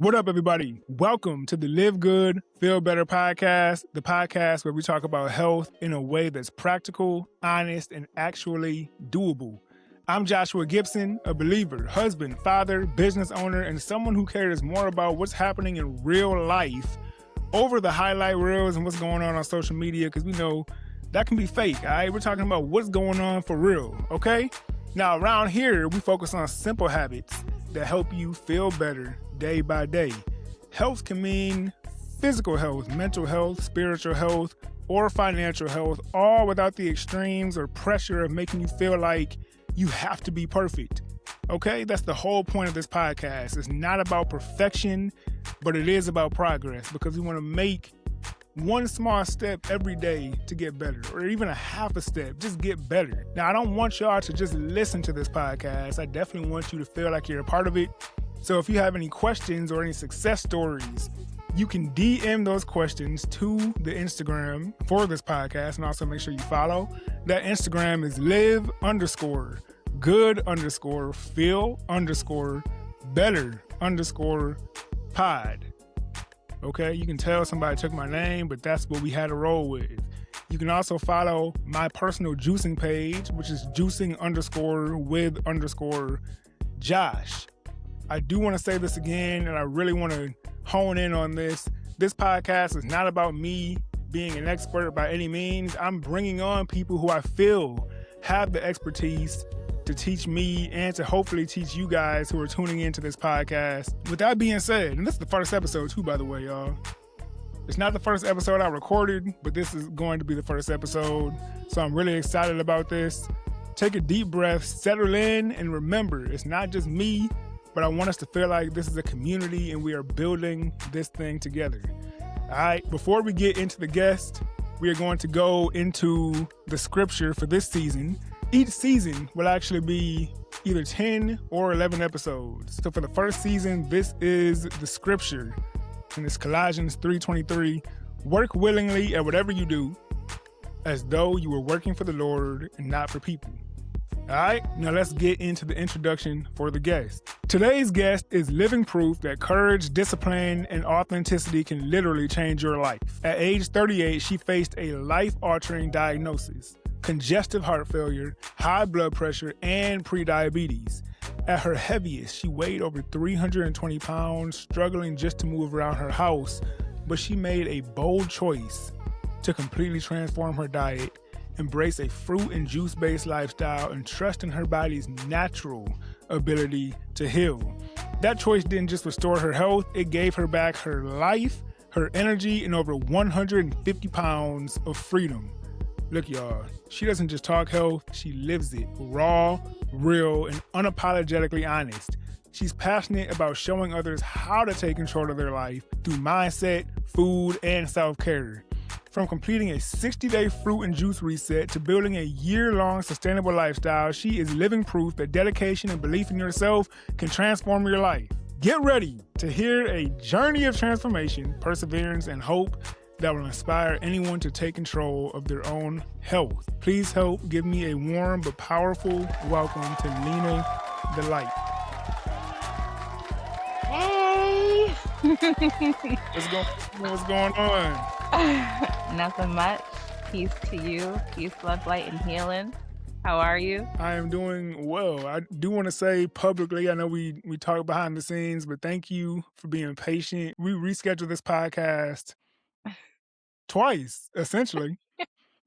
What up, everybody? Welcome to the Live Good, Feel Better podcast, the podcast where we talk about health in a way that's practical, honest, and actually doable. I'm Joshua Gibson, a believer, husband, father, business owner, and someone who cares more about what's happening in real life over the highlight reels and what's going on social media, because we know that can be fake, all right? We're talking about what's going on for real, okay? Now, around here, we focus on simple habits that help you feel better day by day. Health can mean physical health, mental health, spiritual health, or financial health, all without the extremes or pressure of making you feel like you have to be perfect. Okay? That's the whole point of this podcast. It's not about perfection, but it is about progress, because we want to make one small step every day to get better, or even a half a step, just get better. Now, I don't want y'all to just listen to this podcast. I definitely want you to feel like you're a part of it. So if you have any questions or any success stories, you can DM those questions to the Instagram for this podcast, and also make sure you follow. That Instagram is live_good_feel_better_pod. Okay, you can tell somebody took my name, but that's what we had to roll with. You can also follow my personal juicing page, which is juicing_with_Josh. I do want to say this again, and I really want to hone in on this. This podcast is not about me being an expert by any means. I'm bringing on people who I feel have the expertise to teach me and to hopefully teach you guys who are tuning into this podcast. With that being said, and this is the first episode too, by the way, y'all. It's not the first episode I recorded, but this is going to be the first episode. So I'm really excited about this. Take a deep breath, settle in, and remember, it's not just me, but I want us to feel like this is a community and we are building this thing together. All right, before we get into the guest, we are going to go into the scripture for this season. Each season will actually be either 10 or 11 episodes. So for the first season, this is the scripture, and it's Colossians 3:23. Work willingly at whatever you do, as though you were working for the Lord and not for people. All right, now let's get into the introduction for the guest. Today's guest is living proof that courage, discipline, and authenticity can literally change your life. At age 38, she faced a life-altering diagnosis: congestive heart failure, high blood pressure, and prediabetes. At her heaviest, she weighed over 320 pounds, struggling just to move around her house, but she made a bold choice to completely transform her diet, embrace a fruit and juice-based lifestyle, and trust in her body's natural ability to heal. That choice didn't just restore her health, it gave her back her life, her energy, and over 150 pounds of freedom. Look, y'all, she doesn't just talk health, she lives it. Raw, real, and unapologetically honest. She's passionate about showing others how to take control of their life through mindset, food, and self-care. From completing a 60-day fruit and juice reset to building a year-long sustainable lifestyle, she is living proof that dedication and belief in yourself can transform your life. Get ready to hear a journey of transformation, perseverance, and hope that will inspire anyone to take control of their own health. Please help give me a warm but powerful welcome to Lena the Light. Hey! What's going on? Nothing much. Peace to you. Peace, love, light, and healing. How are you? I am doing well. I do want to say publicly, I know we talk behind the scenes, but thank you for being patient. We rescheduled this podcast twice, essentially.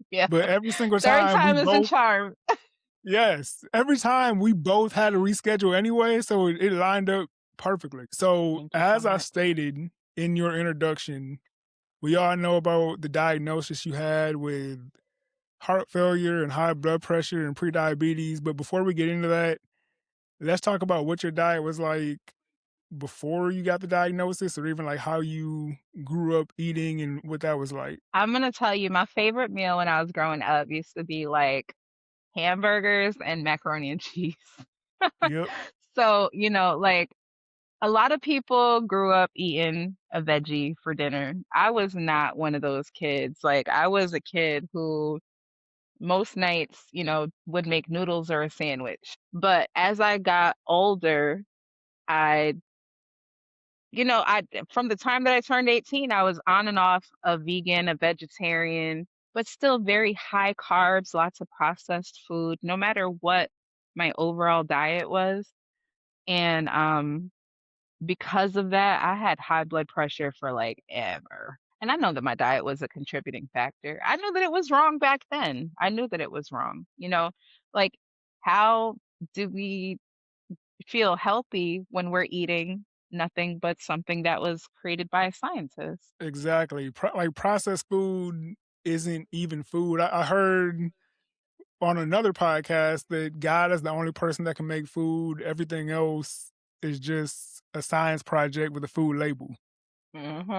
Yeah. But every single Third time time we is a both, charm. yes, every time we both had to reschedule anyway, so it lined up perfectly. So Thank you as so I much. stated in your introduction, we all know about the diagnosis you had with heart failure and high blood pressure and prediabetes. But before we get into that, let's talk about what your diet was like before you got the diagnosis, or even like how you grew up eating and what that was like. I'm going to tell you, my favorite meal when I was growing up used to be like hamburgers and macaroni and cheese. Yep. So, like a lot of people grew up eating a veggie for dinner. I was not one of those kids. Like, I was a kid who most nights, would make noodles or a sandwich. But as I got older, I I from the time that I turned 18, I was on and off a vegan, a vegetarian, but still very high carbs, lots of processed food, no matter what my overall diet was. And because of that, I had high blood pressure for like ever. And I know that my diet was a contributing factor. I knew that it was wrong back then. I knew that it was wrong. Like how do we feel healthy when we're eating nothing but something that was created by a scientist? Exactly. Like processed food isn't even food. I heard on another podcast that God is the only person that can make food. Everything else is just a science project with a food label.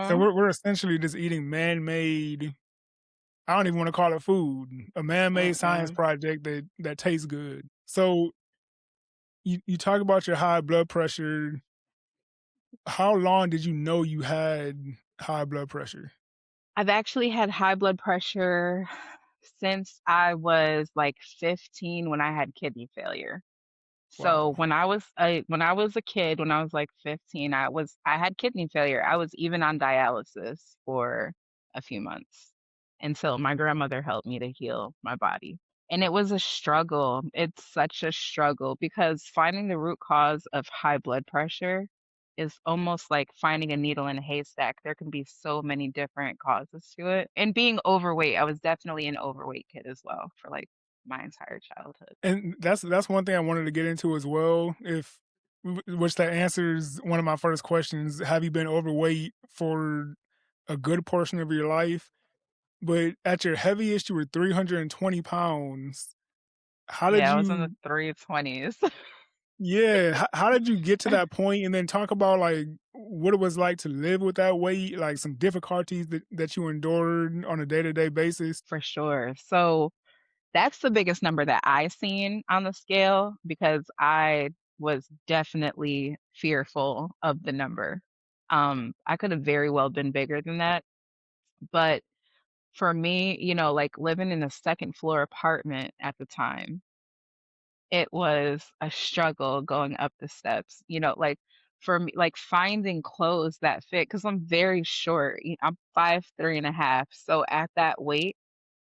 So Mhm. we're essentially just eating man-made. I don't even want to call it food. A man-made science Mm-mm. project that tastes good. So you talk about your high blood pressure. How long did you know you had high blood pressure? I've actually had high blood pressure since I was like 15 when I had kidney failure. So Wow. when I was a kid, when I was like 15, I had kidney failure. I was even on dialysis for a few months until my grandmother helped me to heal my body. And it was a struggle. It's such a struggle because finding the root cause of high blood pressure is almost like finding a needle in a haystack. There can be so many different causes to it. And being overweight, I was definitely an overweight kid as well for like my entire childhood. And that's one thing I wanted to get into as well. If which that answers one of my first questions. Have you been overweight for a good portion of your life? But at your heaviest, you were 320 pounds. How did Yeah, I was in the you 320s. yeah, how did you get to that point? And then talk about, like, what it was like to live with that weight, like, some difficulties that you endured on a day-to-day basis? For sure. So that's the biggest number that I seen on the scale because I was definitely fearful of the number. I could have very well been bigger than that, but for me, like living in a second floor apartment at the time, it was a struggle going up the steps. Like for me, like finding clothes that fit because I'm very short. I'm 5'3" and a half. So at that weight,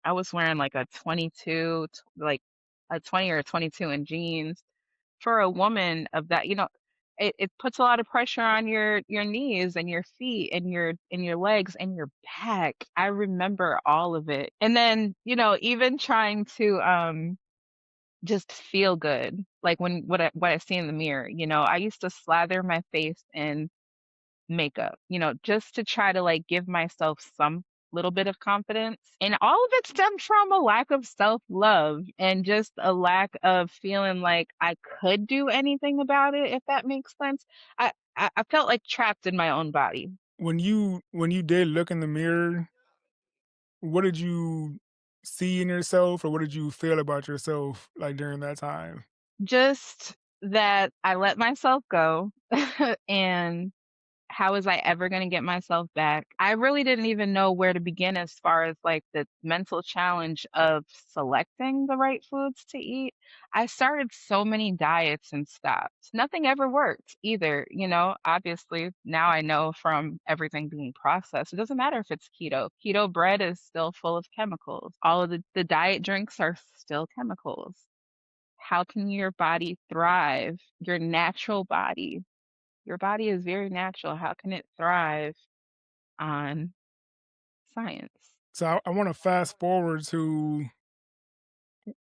I was wearing like a 22, like a 20 or a 22 in jeans. For a woman of that, it puts a lot of pressure on your knees and your feet and your legs and your back. I remember all of it. And then, even trying to just feel good. Like when what I see in the mirror, I used to slather my face in makeup, just to try to like give myself some little bit of confidence. And all of it stemmed from a lack of self-love and just a lack of feeling like I could do anything about it, if that makes sense. I felt like trapped in my own body. When you did look in the mirror, what did you see in yourself, or what did you feel about yourself, like, during that time? Just that I let myself go and how was I ever gonna get myself back? I really didn't even know where to begin as far as, like, the mental challenge of selecting the right foods to eat. I started so many diets and stopped. Nothing ever worked either, Obviously, now I know from everything being processed, it doesn't matter if it's keto. Keto bread is still full of chemicals. All of the diet drinks are still chemicals. How can your body thrive? Your natural body, your body is very natural. How can it thrive on science? So I wanna fast forward to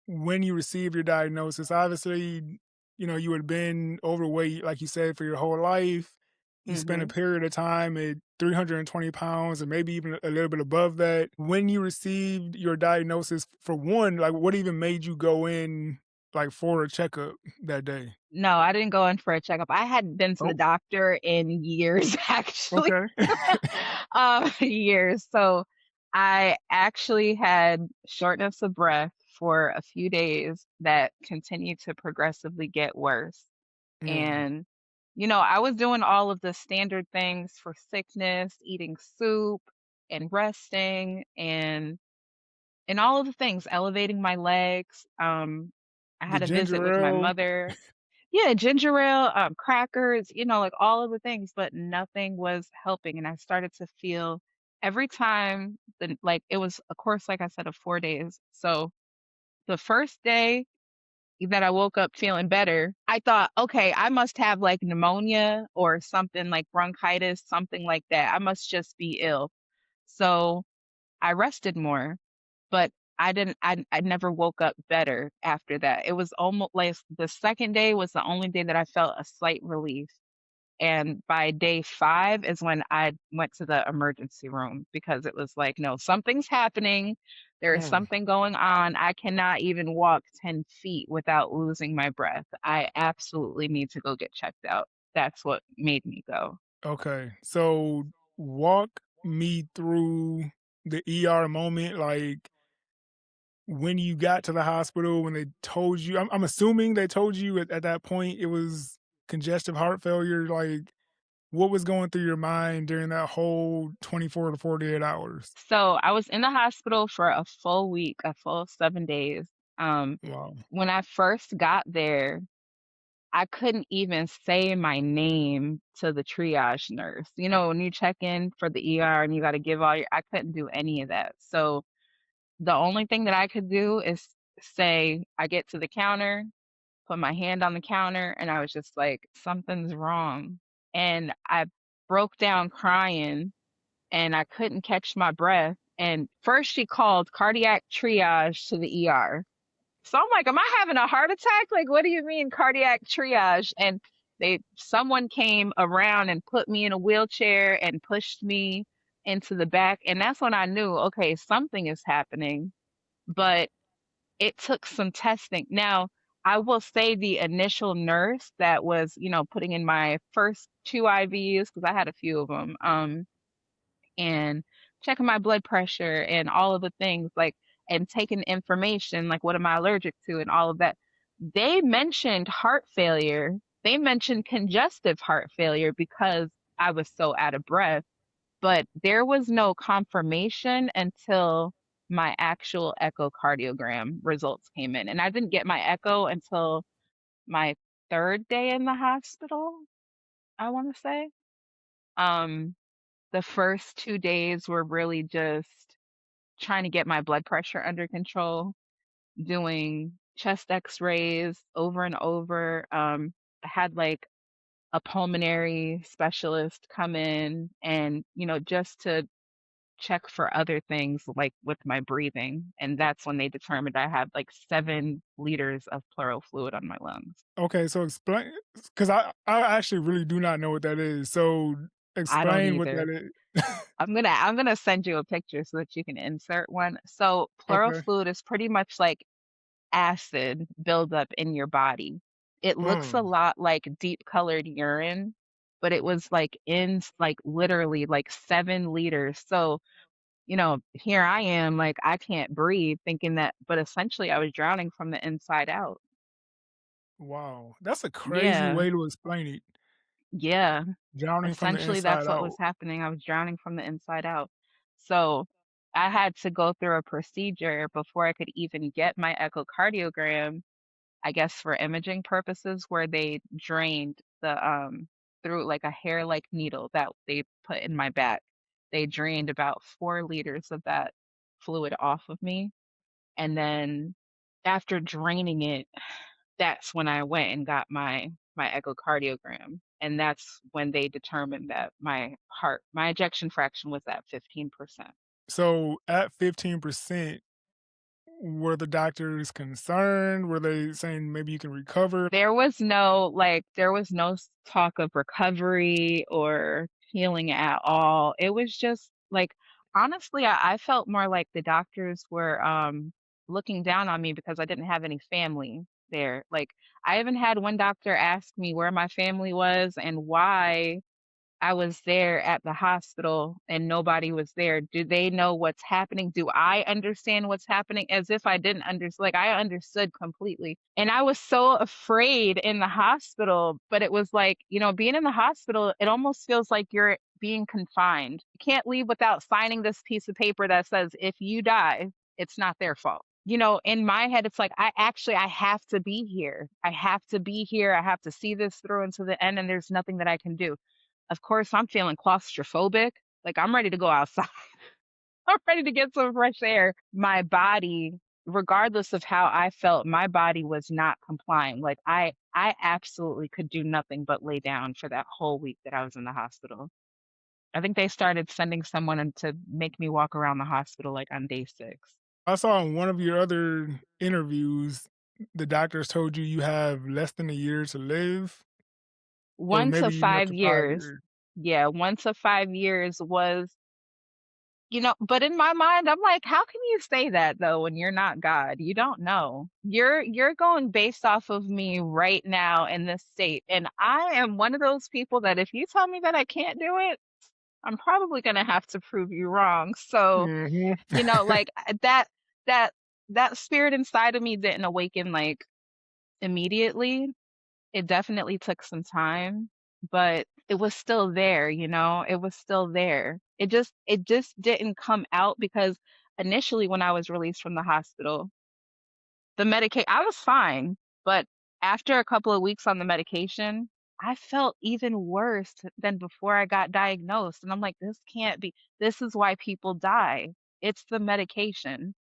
when you received your diagnosis. Obviously, you had been overweight, like you said, for your whole life. You spent a Mhm. period of time at 320 pounds, or maybe even a little bit above that. When you received your diagnosis, for one, like, what even made you go in, like, for a checkup that day? No, I didn't go in for a checkup. I hadn't been to the Oh, doctor in years, actually, okay. years. So I actually had shortness of breath for a few days that continued to progressively get worse. Mm. And, I was doing all of the standard things for sickness, eating soup and resting and all of the things, elevating my legs. I The had a visit ginger with my ale. mother. Yeah, ginger ale, crackers, like all of the things, but nothing was helping. And I started to feel every time like it was a course, like I said, of 4 days. So the first day that I woke up feeling better, I thought, okay, I must have like pneumonia or something like bronchitis, something like that. I must just be ill. So I rested more, but I never woke up better after that. It was almost like the second day was the only day that I felt a slight relief. And by day 5 is when I went to the emergency room because it was like, no, something's happening. There is Mm, something going on. I cannot even walk 10 feet without losing my breath. I absolutely need to go get checked out. That's what made me go. okay. So walk me through the ER moment, like when you got to the hospital, when they told you, I'm assuming they told you at that point it was congestive heart failure. Like, what was going through your mind during that whole 24 to 48 hours? So I was in the hospital for a full week, a full 7 days. Um, Wow. when I first got there, I couldn't even say my name to the triage nurse. When you check in for the ER and you got to give all I couldn't do any of that. So the only thing that I could do is say, I get to the counter, put my hand on the counter, and I was just like, something's wrong. And I broke down crying and I couldn't catch my breath. And first she called cardiac triage to the ER. So I'm like, am I having a heart attack? Like, what do you mean cardiac triage? And someone came around and put me in a wheelchair and pushed me into the back. And that's when I knew, okay, something is happening. But it took some testing. Now, I will say the initial nurse that was, putting in my first two IVs, because I had a few of them, and checking my blood pressure and all of the things like and taking information like what am I allergic to and all of that. They mentioned heart failure. They mentioned congestive heart failure because I was so out of breath, but there was no confirmation until my actual echocardiogram results came in. And I didn't get my echo until my third day in the hospital, I want to say. Um, the first 2 days were really just trying to get my blood pressure under control, doing chest x-rays over and over. I had like a pulmonary specialist come in and, just to check for other things like with my breathing. And that's when they determined I had like 7 liters of pleural fluid on my lungs. Okay, so explain, because I actually really do not know what that is. So I don't explain what either. that is. I'm gonna send you a picture so that you can insert one. So pleural Okay. fluid is pretty much like acid buildup in your body. It looks a Mm, lot like deep colored urine, but it was like like literally like 7 liters. So, here I am, like I can't breathe, thinking that, but essentially I was drowning from the inside out. wow, that's a crazy Yeah, way to explain it. yeah. Drowning from the Essentially, inside that's what was out. happening. I was drowning from the inside out. So I had to go through a procedure before I could even get my echocardiogram, I guess for imaging purposes, where they drained through like a hair-like needle that they put in my back. They drained about 4 liters of that fluid off of me. And then after draining it, that's when I went and got my echocardiogram. And that's when they determined that my ejection fraction was at 15%. So at 15%, were the doctors concerned? Were they saying maybe you can recover? There was no talk of recovery or healing at all. It was just like, honestly, I felt more like the doctors were looking down on me because I didn't have any family there. Like, I even had one doctor ask me where my family was and why I was there at the hospital and nobody was there. Do they know what's happening? Do I understand what's happening? As if I didn't understand. Like I understood completely. And I was so afraid in the hospital, but it was like, being in the hospital, it almost feels like you're being confined. You can't leave without signing this piece of paper that says, if you die, it's not their fault. in my head, it's like, I have to be here. I have to be here. I have to see this through until the end, and there's nothing that I can do. Of course, I'm feeling claustrophobic. Like, I'm ready to go outside. I'm ready to get some fresh air. My body, regardless of how I felt, my body was not complying. Like, I absolutely could do nothing but lay down for that whole week that I was in the hospital. I think they started sending someone in to make me walk around the hospital, like, on day 6. I saw in one of your other interviews, the doctors told you you have less than a year to live, or 1 to maybe even up 5 to 5 years. years. Yeah, 1 to 5 years was but in my mind, I'm like, "How can you say that, though, when you're not God? You don't know. You're going based off of me right now in this state, and I am one of those people that if you tell me that I can't do it, I'm probably gonna have to prove you wrong." So, Mhm. like, that that spirit inside of me didn't awaken, like, immediately. It definitely took some time, but it was still there, It was still there. It just didn't come out because initially when I was released from the hospital, I was fine, but after a couple of weeks on the medication, I felt even worse than before I got diagnosed, and I'm like, "This can't be. This is why people die. It's the medication."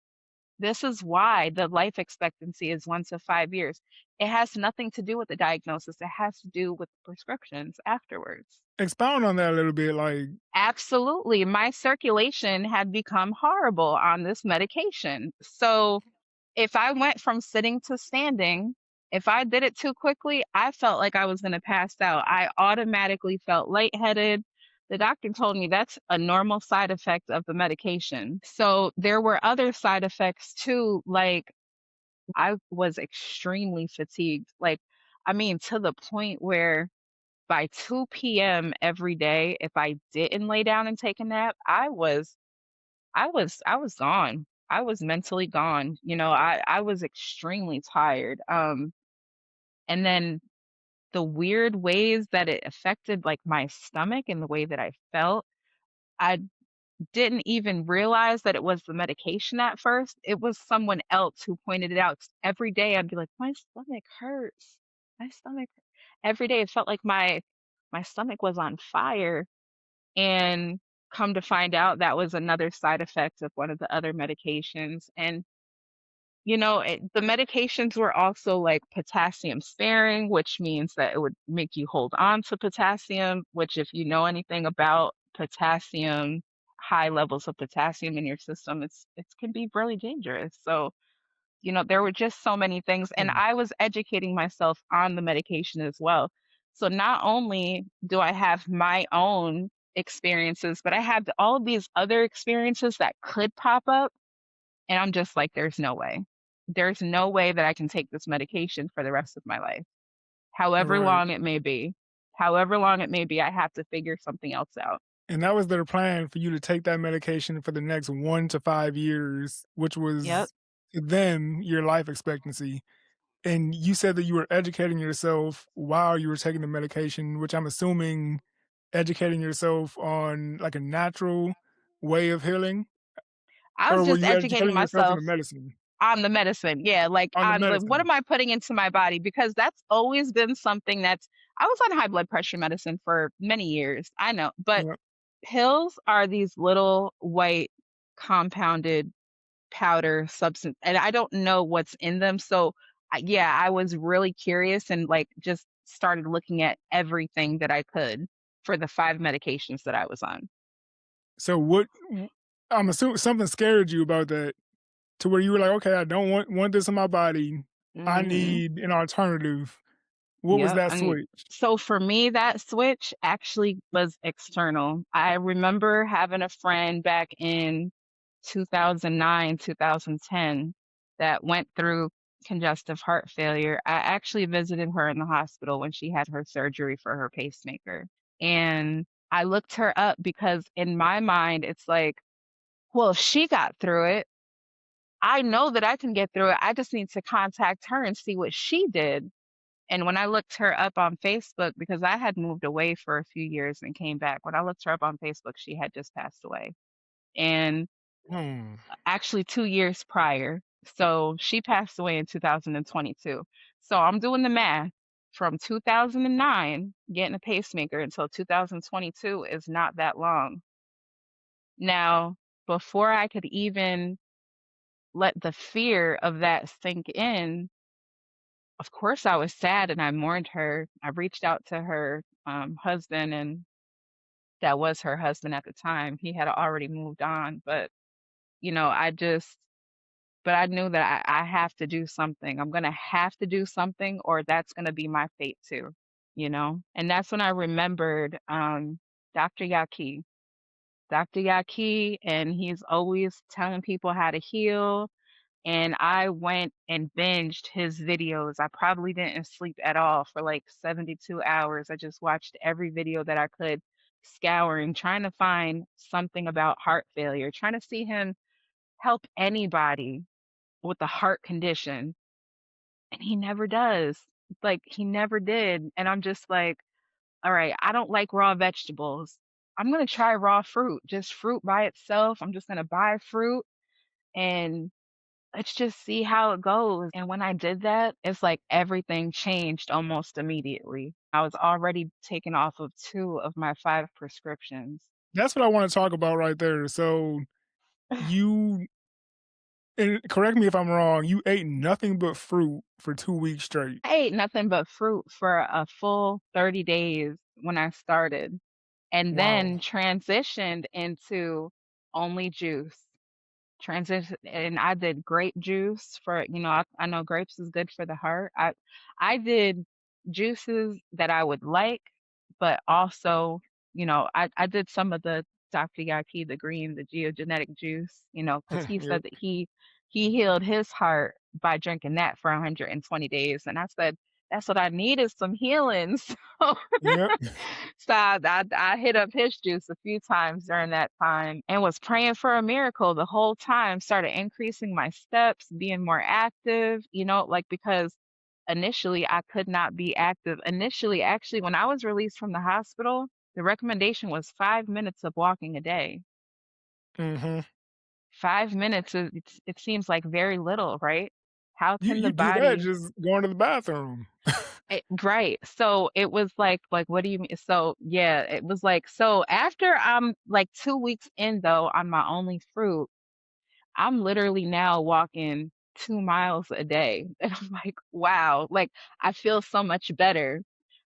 This is why the life expectancy is 1 to 5 years. It has nothing to do with the diagnosis, it has to do with prescriptions afterwards. Expound on that a little bit, like. Absolutely, my circulation had become horrible on this medication. So, if I went from sitting to standing, if I did it too quickly, I felt like I was gonna pass out. I automatically felt lightheaded. The doctor told me that's a normal side effect of the medication. So, there were other side effects too, like I was extremely fatigued, like, I mean, to the point where by 2 PM every day, if I didn't lay down and take a nap, I was gone. I was mentally gone, I was extremely tired, and then the weird ways that it affected, like, my stomach and the way that I felt, I didn't even realize that it was the medication at first. It was someone else who pointed it out. 'Cause every day I'd be like, "My stomach hurts. My stomach." Every day it felt like my stomach was on fire, and come to find out that was another side effect of one of the other medications. And the medications were also like potassium sparing, which means that it would make you hold on to potassium, which if you know anything about potassium, high levels of potassium in your system, it can be really dangerous. So, there were just so many things, and Mm. I was educating myself on the medication as well. So not only do I have my own experiences, but I have all of these other experiences that could pop up, and I'm just like, "There's no way. There's no way that I can take this medication for the rest of my life. However Right. long it may be. However long it may be, I have to figure something else out." And that was their plan for you to take that medication for the next 1 to 5 years, which Yep. was to them your life expectancy. And you said that you were educating yourself while you were taking the medication, which I'm assuming educating yourself on, like, a natural way of healing? I was Or were just you educating educating yourself on the myself medicine? on the medicine, yeah, like, On the on the what medicine. am I putting into my body? Because that's always been something that's I was on high blood pressure medicine for many years, I know, but Yep. pills are these little white compounded powder substance, and I don't know what's in them, so, yeah, I was really curious and, like, just started looking at everything that I could for the 5 medications that I was on. So what w I'm assuming something scared you about that to where you were like, "Okay, I don't want this in my body. I Mhm. need an alternative." What was Yep, that I need switch? so for me, that switch actually was external. I remember having a friend back in 2009, 2010 that went through congestive heart failure. I actually visited her in the hospital when she had her surgery for her pacemaker. And I looked her up because in my mind, it's like, well, if she got through it, I know that I can get through it. I just need to contact her and see what she did. And when I looked her up on Facebook, because I had moved away for a few years and came back, when I looked her up on Facebook, she had just passed away. And Hmm. actually 2 years prior. So she passed away in 2022. So I'm doing the math. From 2009, getting a pacemaker until 2022 is not that long. Now, before I could even let the fear of that sink in, of course I was sad and I mourned her. I reached out to her husband, and that was her husband at the time. He had already moved on, but you know, I just but I knew that I have to do something. I'm gonna have to do something, or that's gonna be my fate too, you know? And that's when I remembered Dr. Yaki. Dr. Yaki, and he's always telling people how to heal. And I went and binged his videos. I probably didn't sleep at all for like 72 hours. I just watched every video that I could, scouring, trying to find something about heart failure, trying to see him help anybody with a heart condition. And he never does. Like, he never did. And I'm just like, all right, I don't like raw vegetables. I'm going to try raw fruit, just fruit by itself. I'm just going to buy fruit and let's just see how it goes. And when I did that, it's like everything changed almost immediately. I was already taken off of 2 of my 5 prescriptions. That's what I want to talk about right there. So you, and correct me if I'm wrong, you ate nothing but fruit for 2 weeks straight. I ate nothing but fruit for a full 30 days when I started, and Wow. then transitioned into only juice. Transition, and I did grape juice for, I know grapes is good for the heart. I did juices that I would like, but also, I did some of the Dr. Yaki, the green, the geogenetic juice, because he Yep. said that he healed his heart by drinking that for 120 days. And I said, that's what I need is some healing. Yep. So I hit up his juice a few times during that time and was praying for a miracle the whole time, started increasing my steps, being more active, like because initially I could not be active. Initially, actually, when I was released from the hospital, the recommendation was 5 minutes of walking a day. Hmm. 5 minutes, it seems like very little, right? How You can the you do that body just going to the bathroom. Right. So it was like, what do you mean? So yeah, it was like, so after I'm like 2 weeks in though on my only fruit, I'm literally now walking 2 miles a day. And I'm like, wow, like I feel so much better.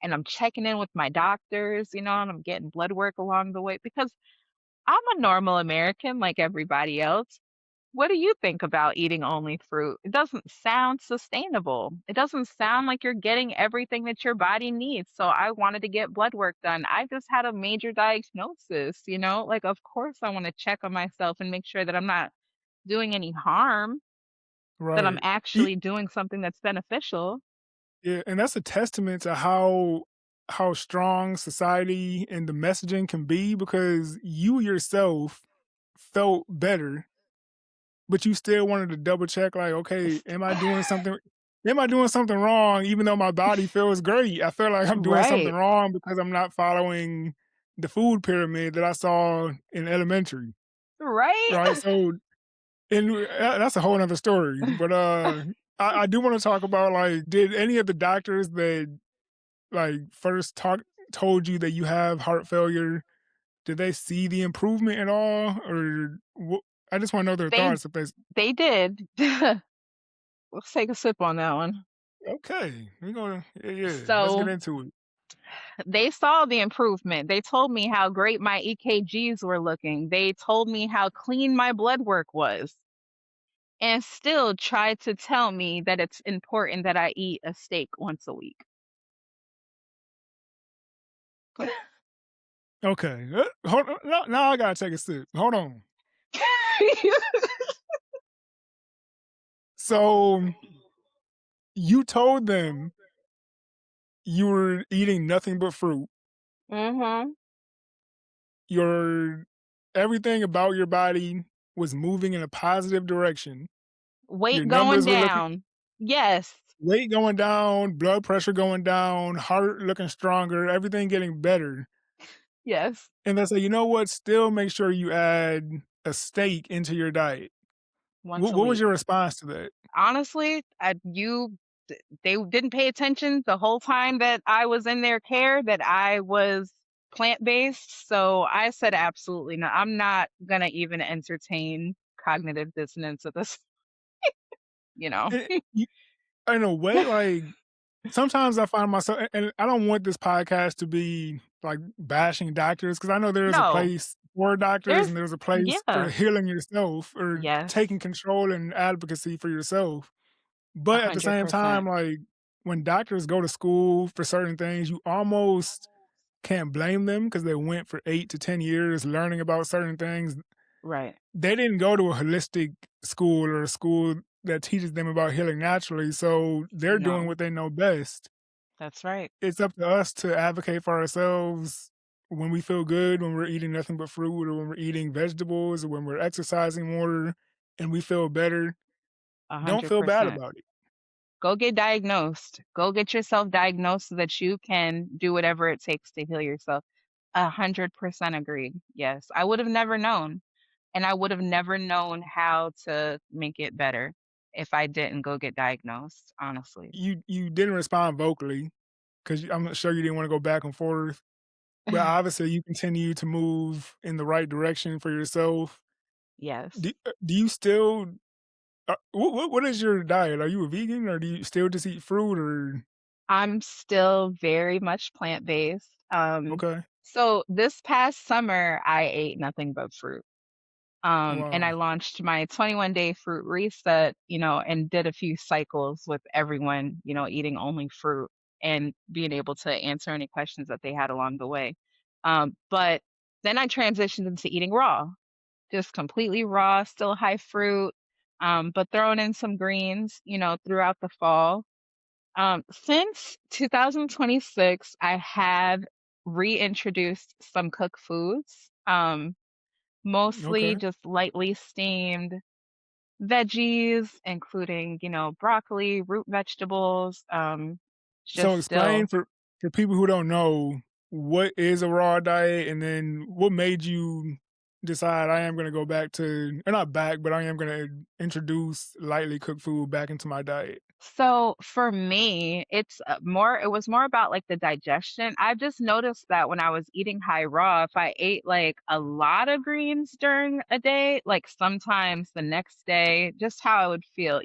And I'm checking in with my doctors, and I'm getting blood work along the way because I'm a normal American like everybody else. What do you think about eating only fruit? It doesn't sound sustainable. It doesn't sound like you're getting everything that your body needs. So I wanted to get blood work done. I just had a major diagnosis, like of course I want to check on myself and make sure that I'm not doing any harm, that I'm Right. E- actually doing something that's beneficial. Yeah, and that's a testament to how strong society and the messaging can be because you yourself felt better, but you still wanted to double check like, okay, am I doing something wrong even though my body feels great? I feel like I'm doing something Right. wrong because I'm not following the food pyramid that I saw in elementary. Right. Right. So and that's a whole nother story. But I do want to talk about like, did any of the doctors that like first told you that you have heart failure, did they see the improvement at all, or I just want to know their They thoughts. If they they did. Let's take a sip on that one. okay, we're gonna yeah, let's get So into it. they saw the improvement. They told me how great my EKGs were looking. They told me how clean my blood work was, and still tried to tell me that it's important that I eat a steak once a week. Okay, hold on. Now I gotta take a sip. Hold on. So you told them you were eating nothing but fruit. Mhm. Your everything about your body was moving in a positive direction. Your Weight going numbers were looking down. Yes. weight going down, blood pressure going down, heart looking stronger, everything getting better. Yes. And they say, you know what? Still make sure you add a steak into your diet. once a What was week. your response to that? Honestly, they didn't pay attention the whole time that I was in their care, that I was plant-based, so I said absolutely not. I'm not gonna even entertain cognitive dissonance at this, you know? Eh, you in a way, like, sometimes I find myself and I don't want this podcast to be, like, bashing doctors because I know there is a No, place for doctors there's and there's a place for yeah, healing yourself or yes, taking control and advocacy for yourself. But at the same 100%. time, like, when doctors go to school for certain things, you almost can't blame them because they went for 8 to 10 years learning about certain things. Right. They didn't go to a holistic school or a school that teaches them about healing naturally, so they're doing No, what they know best. that's right. It's up to us to advocate for ourselves when we feel good, when we're eating nothing but fruit, or when we're eating vegetables, or when we're exercising more and we feel better. Don't feel bad 100%. about it. Go get diagnosed. Go get yourself diagnosed so that you can do whatever it takes to heal yourself. 100% agreed. Yes. I would have never known. And I would have never known how to make it better if I didn't go get diagnosed, honestly. You didn't respond vocally because I'm sure you didn't want to go back and forth, but obviously you continue to move in the right direction for yourself. Yes. Do you still what is your diet? Are you a vegan or do you still just eat fruit or I'm still very much plant-based. okay. So this past summer, I ate nothing but fruit. And Wow. I launched my 21-day fruit reset, and did a few cycles with everyone, eating only fruit and being able to answer any questions that they had along the way. But then I transitioned into eating raw, just completely raw, still high fruit, but throwing in some greens, throughout the fall. Since 2026, I have reintroduced some cooked foods. Mostly Okay. just lightly steamed veggies, including, broccoli, root vegetables, So just explain still. for people who don't know, what is a raw diet, and then what made you decide I am gonna go back to or not back, but I am gonna introduce lightly cooked food back into my diet. So for me, it was more about like the digestion. I just noticed that when I was eating high raw, if I ate like a lot of greens during a day, like sometimes the next day, just how I would feel,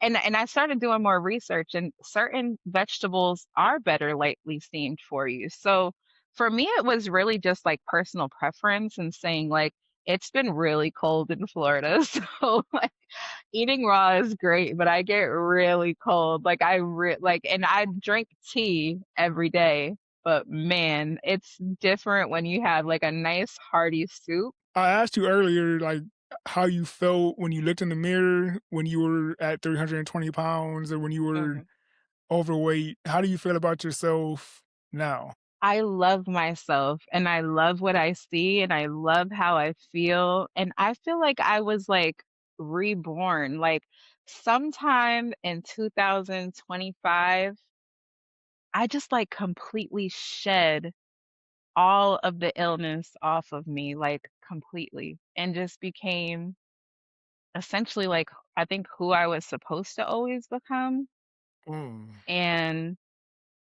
and I started doing more research, and certain vegetables are better lightly steamed for you. So for me, it was really just like personal preference and saying like it's been really cold in Florida. So eating raw is great, but I get really cold. Like and I drink tea every day, but man, it's different when you have like a nice hearty soup. I asked you earlier, like, how you felt when you looked in the mirror when you were at 320 pounds or when you were Mhm. overweight. How do you feel about yourself now? I love myself and I love what I see and I love how I feel. And I feel like I was like reborn. Like sometime in 2025, I just like completely shed all of the illness off of me, like, completely, and just became essentially, like, I think who I was supposed to always become, Mm. and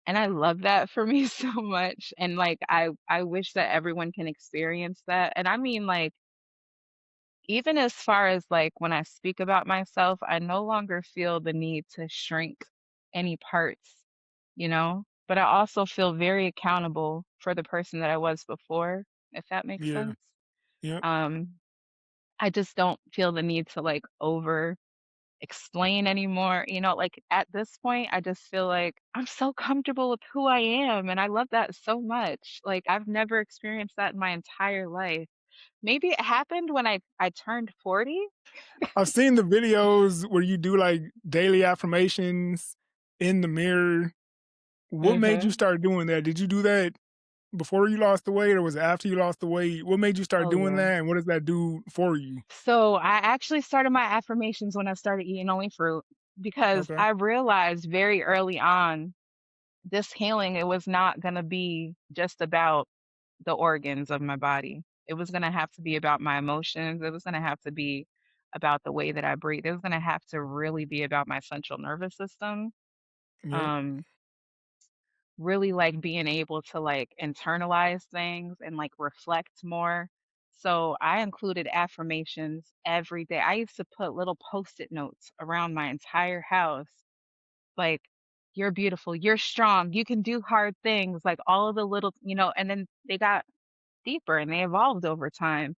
I love that for me so much, and, like, I wish that everyone can experience that, and I mean, like, even as far as, like, when I speak about myself, I no longer feel the need to shrink any parts, but I also feel very accountable for the person that I was before, if that makes Yeah. sense. Yep. Um, I just don't feel the need to like over explain anymore. Like at this point, I just feel like I'm so comfortable with who I am. And I love that so much. Like I've never experienced that in my entire life. Maybe it happened when I turned 40. I've seen the videos where you do like daily affirmations in the mirror. What made you Hmm. start doing that? Did you do that before you lost the weight or was it after you lost the weight? What made you start Oh, doing yeah. that and what does that do for you? So I actually started my affirmations when I started eating only fruit because Okay. I realized very early on this healing, it was not going to be just about the organs of my body. It was gonna have to be about my emotions. It was gonna have to be about the way that I breathe. It's gonna have to really be about my central nervous system. Yep. Um, really like being able to like internalize things and like reflect more. So I included affirmations every day. I used to put little post-it notes around my entire house, like, you're beautiful, you're strong, you can do hard things, like all of the little, and then they got deeper and they evolved over time.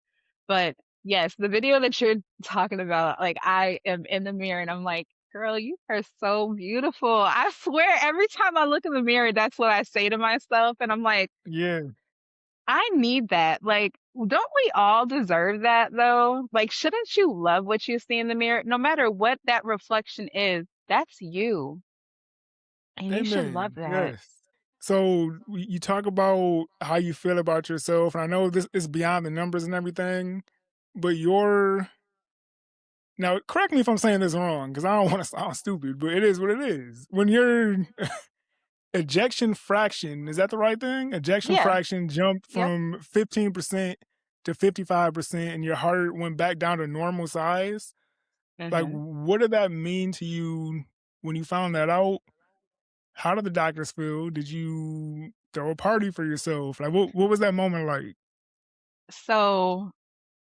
But yes, the video that you're talking about, like I am in the mirror and I'm like, girl, you are so beautiful. I swear every time I look in the mirror, that's what I say to myself. And I'm like, Yeah. I need that. Like, don't we all deserve that though? Like, shouldn't you love what you see in the mirror? No matter what that reflection is, that's you. And you should love Amen. that. Yes. So you talk about how you feel about yourself, and I know this is beyond the numbers and everything, but your now correct me if I'm saying this wrong because I don't want to sound stupid, but it is what it is. When your ejection fraction, is that the right thing? Ejection Yeah. fraction jumped Yep. from 15% to 55%, and your heart went back down to normal size. Like, Hmm. what did that mean to you when you found that out? How did the doctors feel? Did you throw a party for yourself? Like, what was that moment like? So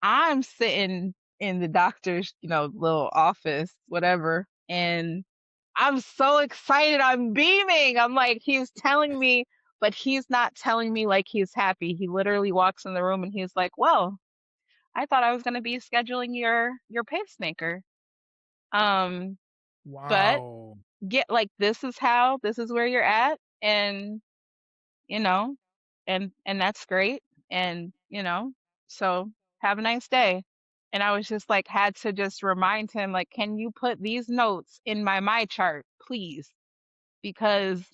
I'm sitting in the doctor's, little office, whatever, and I'm so excited. I'm beaming. I'm like, he's telling me, but he's not telling me like he's happy. He literally walks in the room and he's like, "Well, I thought I was going to be scheduling your pacemaker." Um, but Wow. get like this is where you're at, and you know, and that's great. And, so have a nice day. And I was just like, had to just remind him, like, can you put these notes in my chart, please? Because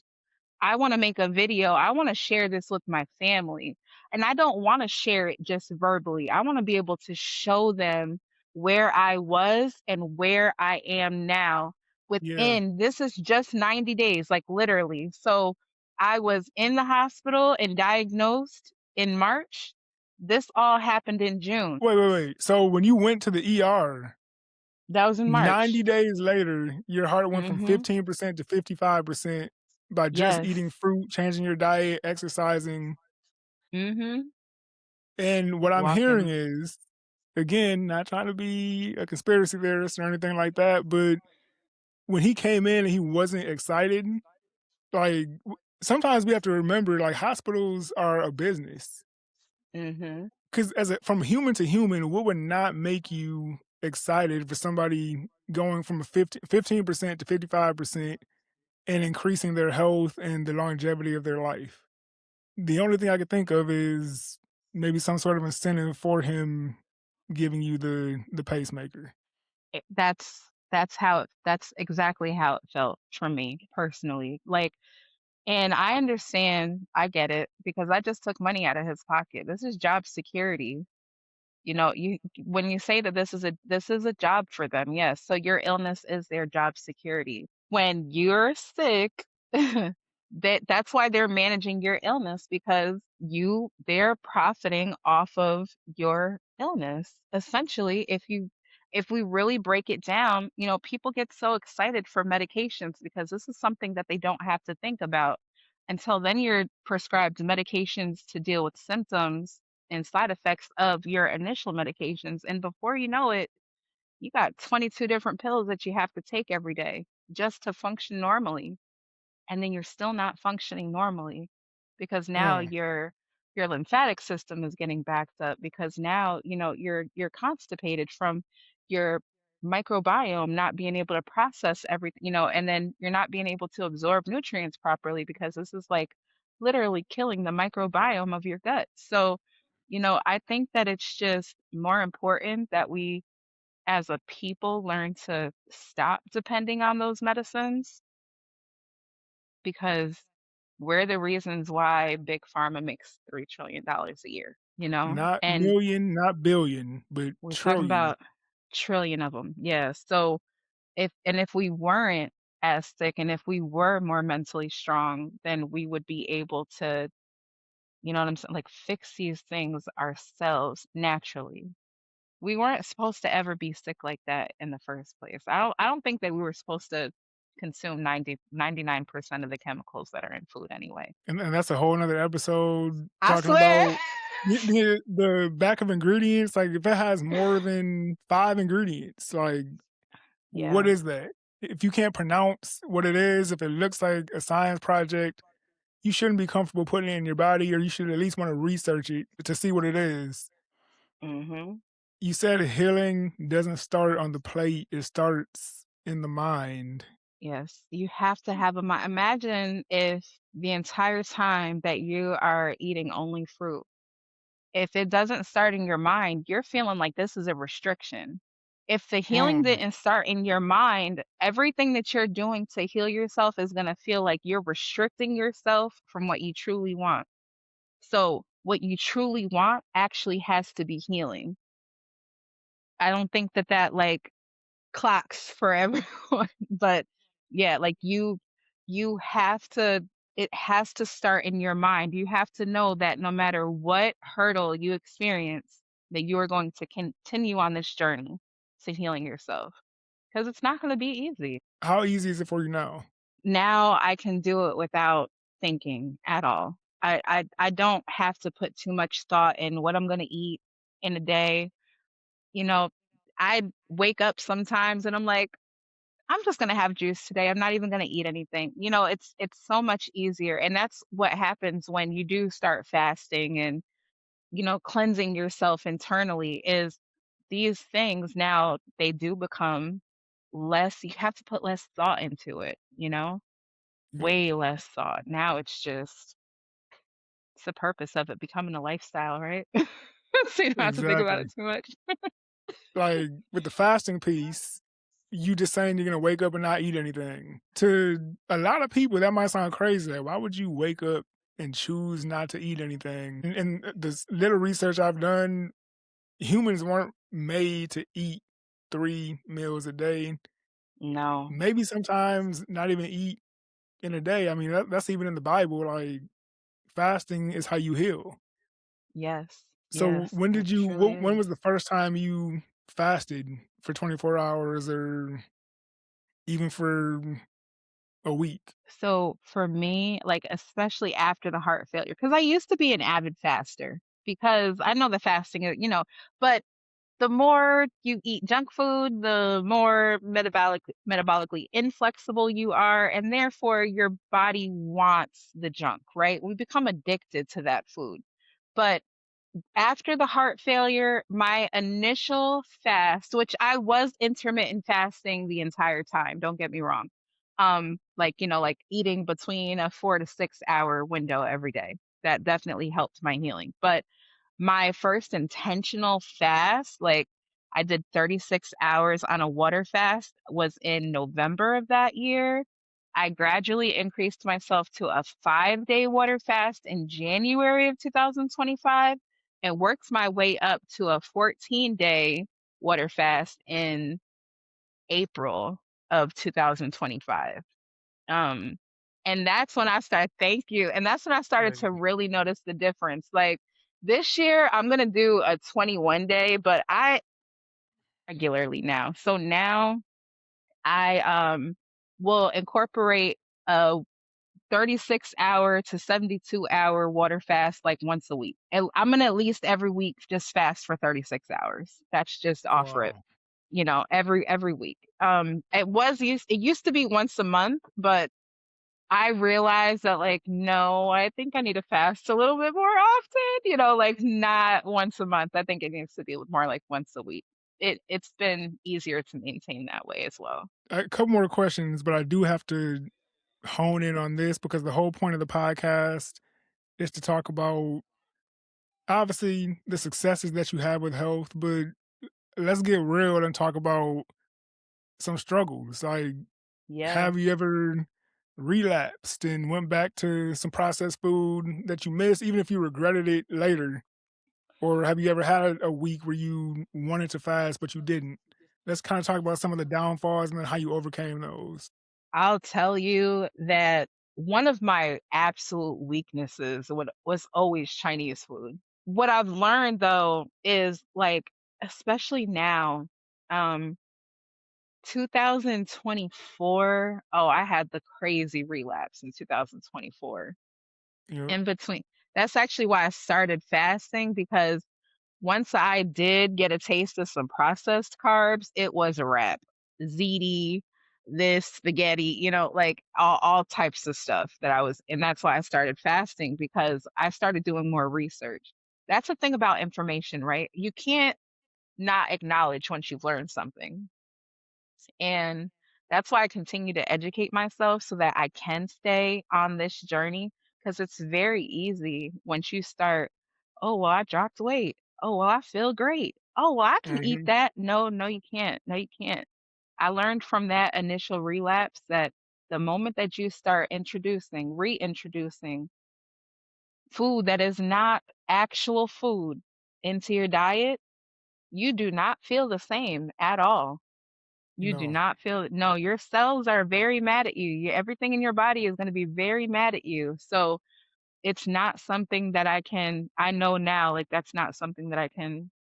I want to make a video. I want to share this with my family. And I don't want to share it just verbally. I want to be able to show them where I was and where I am now Yeah. within this is just 90 days, like literally. So I was in the hospital and diagnosed in March. This all happened in June. Wait. So when you went to the ER, That was in 90 March. days later, your heart went from Mhm. 15% to 55% by just Yes. eating fruit, changing your diet, exercising. Mhm. And what I'm hearing Walking. is, again, not trying to be a conspiracy theorist or anything like that, but when he came in and he wasn't excited, like sometimes we have to remember, like hospitals are a business. Mhm. Because from human to human, what would not make you excited for somebody going from a 15% to 55% and increasing their health and the longevity of their life? The only thing I could think of is maybe some sort of incentive for him giving you the pacemaker. That's exactly how it felt for me personally. Like, and I understand, I get it because I just took money out of his pocket. This is job security. You when you say that this is a job for them, yes. So your illness is their job security. When you're sick, that's why they're managing your illness because they're profiting off of your illness. Essentially, if we really break it down, people get so excited for medications because this is something that they don't have to think about. Until then you're prescribed medications to deal with symptoms and side effects of your initial medications. And before you know it, you got 22 different pills that you have to take every day just to function normally. And then you're still not functioning normally because now Mm, your lymphatic system is getting backed up because now, you're constipated from your microbiome not being able to process everything, and then you're not being able to absorb nutrients properly because this is like literally killing the microbiome of your gut. So, I think that it's just more important that we as a people learn to stop depending on those medicines because we're the reasons why big pharma makes $3 trillion a year, not and million, not billion, but we're talking trillion. about trillion of them. Yeah. So if we weren't as sick and if we were more mentally strong, then we would be able to, you know what I'm saying, like fix these things ourselves naturally. We weren't supposed to ever be sick like that in the first place. I don't think that we were supposed to consume 99% of the chemicals that are in food anyway. And that's a whole nother episode I talking swear. about the back of ingredients. Like if it has more than 5 ingredients, like what Yeah. is that? If you can't pronounce what it is, if it looks like a science project, you shouldn't be comfortable putting it in your body, or you should at least want to research it to see what it is. Mhm. You said healing doesn't start on the plate, it starts in the mind. Yes, you have to have a mind. Imagine if the entire time that you are eating only fruit, if it doesn't start in your mind, you're feeling like this is a restriction. If the healing Mm, didn't start in your mind, everything that you're doing to heal yourself is going to feel like you're restricting yourself from what you truly want. So, what you truly want actually has to be healing. I don't think that like clocks for everyone, but yeah, like you have to, it has to start in your mind. You have to know that no matter what hurdle you experience, that you are going to continue on this journey to healing yourself, because it's not going to be easy. how easy is it for you now? Now I can do it without thinking at all. I don't have to put too much thought in what I'm going to eat in a day. You know, I wake up sometimes and I'm like, I'm just gonna have juice today. I'm not even gonna eat anything. It's so much easier. And that's what happens when you do start fasting and, cleansing yourself internally is these things now they do become less, you have to put less thought into it, Yeah, way less thought. Now it's the purpose of it becoming a lifestyle, right? So you don't have to think about exactly. it too much. Like with the fasting piece, you just saying you're gonna wake up and not eat anything. To a lot of people, that might sound crazy. Like, why would you wake up and choose not to eat anything? And this little research I've done, humans weren't made to eat 3 meals a day. No. Maybe sometimes not even eat in a day. I mean, that's even in the Bible. Like fasting is how you heal. Yes. So Yes. It truly when is. was the first time you fasted for 24 hours or even for a week? So for me, like especially after the heart failure, because I used to be an avid faster because I know the fasting, but the more you eat junk food, the more metabolically inflexible you are, and therefore your body wants the junk, right? We become addicted to that food. But after the heart failure, my initial fast, which I was intermittent fasting the entire time, don't get me wrong. Like, like eating between a 4 to 6 hour window every day. That definitely helped my healing. But my first intentional fast, like I did 36 hours on a water fast, was in November of that year. I gradually increased myself to a 5-day water fast in January of 2025 and worked my way up to a 14-day water fast in April of 2025. Um, and that's when I started, thank you. And that's when I started Right. to really notice the difference. Like this year, I'm going to do a 21 day, but I regularly now. So now I will incorporate a 36-hour to 72-hour water fast like once a week. And I'm going to at least every week just fast for 36 hours. That's just offer it, Wow. every week. It used to be once a month, but I realized that like, no, I think I need to fast a little bit more often, like not once a month. I think it needs to be more like once a week. It's been easier to maintain that way as well. A couple more questions, but I do have to hone in on this because the whole point of the podcast is to talk about obviously the successes that you have with health, but let's get real and talk about some struggles. Like, Yeah. have you ever relapsed and went back to some processed food that you missed, even if you regretted it later? Or have you ever had a week where you wanted to fast, but you didn't? Let's kind of talk about some of the downfalls and then how you overcame those. I'll tell you that one of my absolute weaknesses was always Chinese food. What I've learned though is like especially now. Um, 2024, oh, I had the crazy relapse in 2024. Yep. In between, that's actually why I started fasting because once I did get a taste of some processed carbs, it was a wrap. Ziti, this spaghetti, like all types of stuff that I was, and that's why I started fasting because I started doing more research. That's the thing about information, right? You can't not acknowledge once you've learned something. And that's why I continue to educate myself so that I can stay on this journey because it's very easy once you start, oh, well, I dropped weight. Oh, well, I feel great. Oh, well, I can eat Hmm. that. No, no, you can't. No, you can't. I learned from that initial relapse that the moment that you start reintroducing food that is not actual food into your diet, you do not feel the same at all. You do No. not feel it. No, your cells are very mad at you. Everything in your body is going to be very mad at you. So it's not something that I know now, like that's not something that I can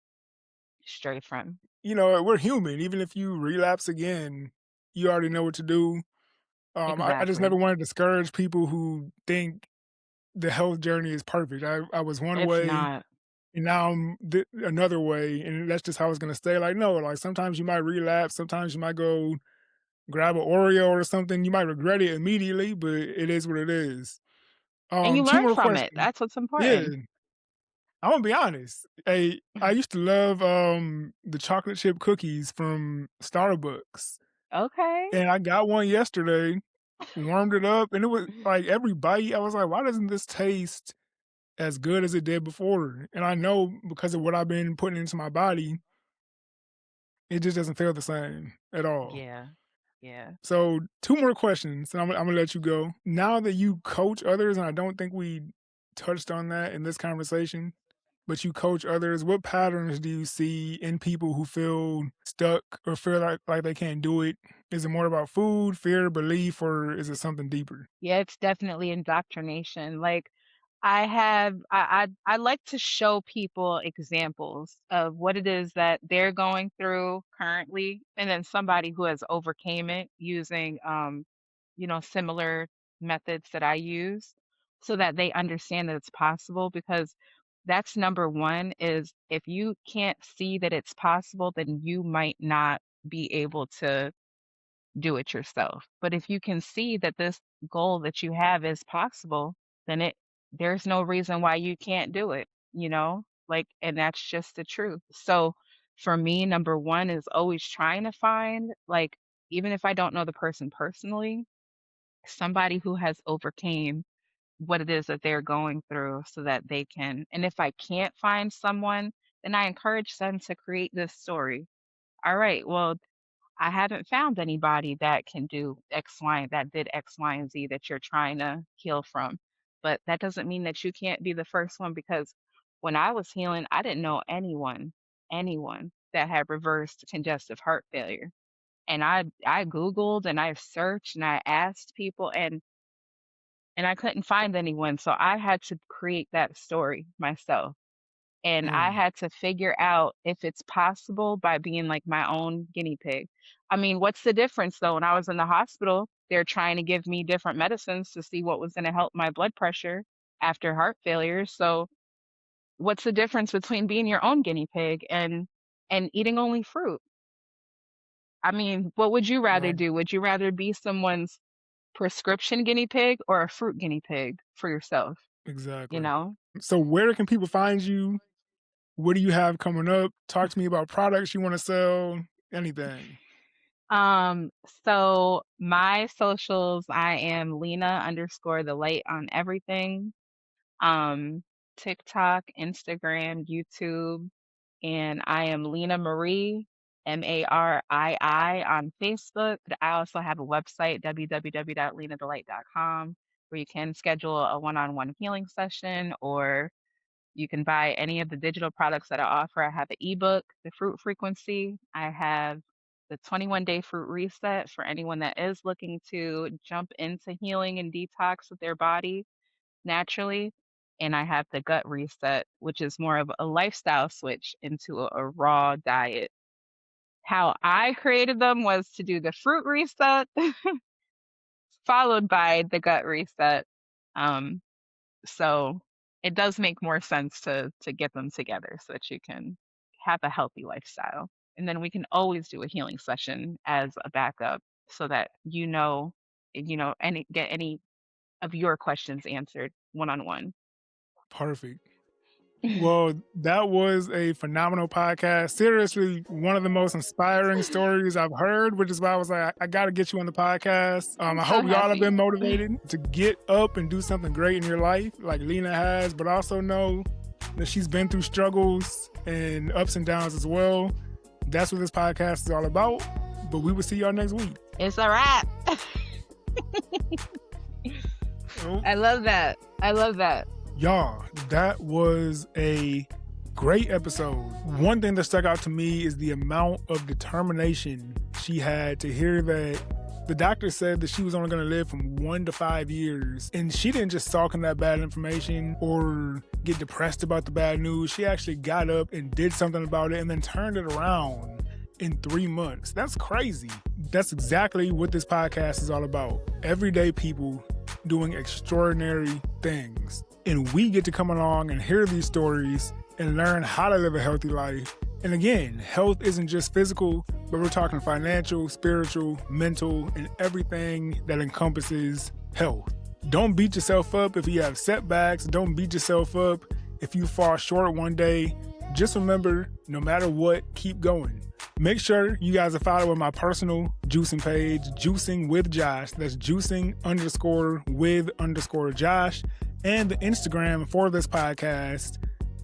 stray from. We're human. Even if you relapse again, you already know what to do. I just never Exactly. want to discourage people who think the health journey is perfect. I was one It's way not. and now I'm another way, and that's just how it's gonna stay. Like, no, like sometimes you might relapse, sometimes you might go grab an Oreo or something. You might regret it immediately, but it is what it is. And you Two learn more from it. questions. That's what's Yeah, important. I'm gonna be honest. I used to love the chocolate chip cookies from Starbucks, Okay. and I got one yesterday, warmed it up, and it was like every bite, I was like, why doesn't this taste as good as it did before? And I know because of what I've been putting into my body, it just doesn't feel the same at all. Yeah. Yeah. So, two more questions, and I'm gonna let you go. Now that you coach others, and I don't think we touched on that in this conversation, but you coach others, what patterns do you see in people who feel stuck or feel like they can't do it? Is it more about food, fear, belief, or is it something deeper? Yeah, it's definitely indoctrination. Like I like to show people examples of what it is that they're going through currently, and then somebody who has overcame it using similar methods that I use so that they understand that it's possible because that's number one is if you can't see that it's possible, then you might not be able to do it yourself. But if you can see that this goal that you have is possible, then there's no reason why you can't do it, you know? Like, and that's just the truth. So for me, number one is always trying to find, like, even if I don't know the person personally, somebody who has overcame what it is that they're going through so that they can. And if I can't find someone, then I encourage them to create this story. All right, well, I haven't found anybody that can do X, Y, that did X, Y, and Z that you're trying to heal from. But that doesn't mean that you can't be the first one because when I was healing, I didn't know anyone that had reversed congestive heart failure. And I Googled and I searched and I asked people and I couldn't find anyone. So I had to create that story myself. And I Mm, had to figure out if it's possible by being like my own guinea pig. I mean, what's the difference though? When I was in the hospital, they're trying to give me different medicines to see what was going to help my blood pressure after heart failure. So, what's the difference between being your own guinea pig and eating only fruit? I mean, what would you rather right, do? Would you rather be someone's prescription guinea pig or a fruit guinea pig for yourself, you exactly. know? So, where can people find you? What do you have coming up? Talk to me about products you want to sell, anything. Um, so my socials, I am Lena underscore the light on everything. Um, TikTok, Instagram, YouTube, and I am Lena Marie, Marii on Facebook. I also have a website, www.lenadelight.com, where you can schedule a one-on-one healing session or you can buy any of the digital products that I offer. I have an ebook, The Fruit Frequency. I have the 21-day fruit reset for anyone that is looking to jump into healing and detox with their body naturally. and I have the gut reset, which is more of a lifestyle switch into a raw diet. How I created them was to do the fruit reset, followed by the gut reset. Um, so it does make more sense to get them together so that you can have a healthy lifestyle. And then we can always do a healing session as a backup so that any get any of your questions answered one on one. Perfect. Well, that was a phenomenal podcast. Seriously, one of the most inspiring stories I've heard, which is why I was like, I got to get you on the podcast. I So hope y'all have been happy. motivated to get up and do something great in your life, like Lena has, but also know that she's been through struggles and ups and downs as well. That's what this podcast is all about. But we will see y'all next week. It's a wrap. Oh. I love that. I love that. Y'all, that was a great episode. One thing that stuck out to me is the amount of determination she had to hear that the doctor said that she was only going to live from 1 to 5 years. And she didn't just talk in that bad information or get depressed about the bad news. She actually got up and did something about it and then turned it around in 3 months. That's crazy. That's exactly what this podcast is all about. Everyday people doing extraordinary things. And we get to come along and hear these stories and learn how to live a healthy life. And again, health isn't just physical, but we're talking financial, spiritual, mental, and everything that encompasses health. Don't beat yourself up if you have setbacks. Don't beat yourself up if you fall short one day. Just remember, no matter what, keep going. Make sure you guys are following my personal juicing page, Juicing with Josh. That's juicing_with_Josh. And the Instagram for this podcast,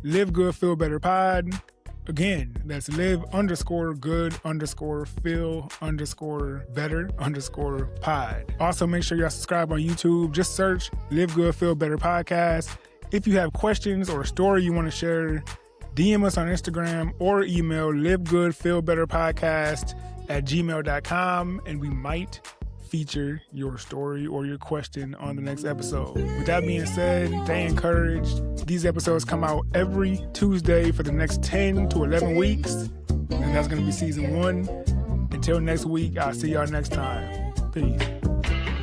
Live Good, Feel Better Pod. Again, that's live_good_feel_better_pod. Also, make sure y'all subscribe on YouTube. Just search Live Good, Feel Better Podcast. If you have questions or a story you want to share, DM us on Instagram or email livegoodfeelbetterpodcast@gmail.com, and we might feature your story or your question on the next episode. With that being said, stay encouraged. These episodes come out every Tuesday for the next 10 to 11 weeks, and that's going to be season 1. Until next week, I'll see y'all next time. Peace.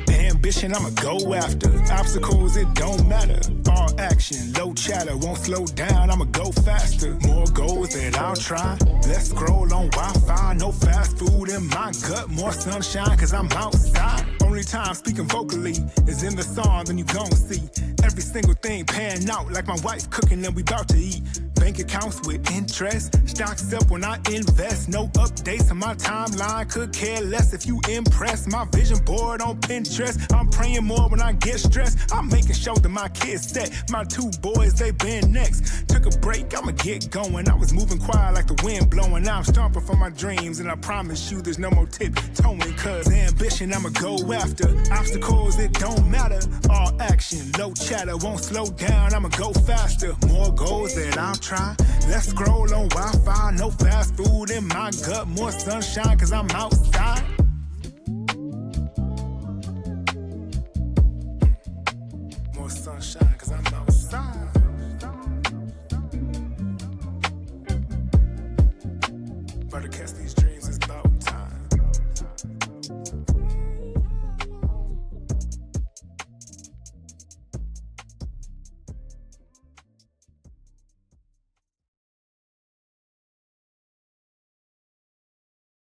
Ambition, I'ma go after. Obstacles, it don't matter. All action, low chatter, won't slow down, I'ma go faster. More goals that I'll try. Let's scroll on Wi-Fi, no fast food in my gut. More sunshine, cause I'm outside. Only time speaking vocally is in the song, then you gon' see every single thing pan out like my wife cooking and we bout to eat. Bank accounts with interest, stocks up when I invest. No updates on my timeline, could care less if you impress. My vision board on Pinterest, I'm praying more when I get stressed. I'm making sure that my kids set. My 2 boys, they been next. Took a break, I'ma get going. I was moving quiet like the wind blowing. Now I'm stomping for my dreams, and I promise you there's no more tiptoeing. Cause ambition, I'ma go after. Obstacles, it don't matter. All action, low chatter, won't slow down, I'ma go faster. More goals that I'll try. Let's scroll on Wi-Fi, no fast food in my gut. More sunshine, cause I'm outside. More sunshine, cause I'm outside.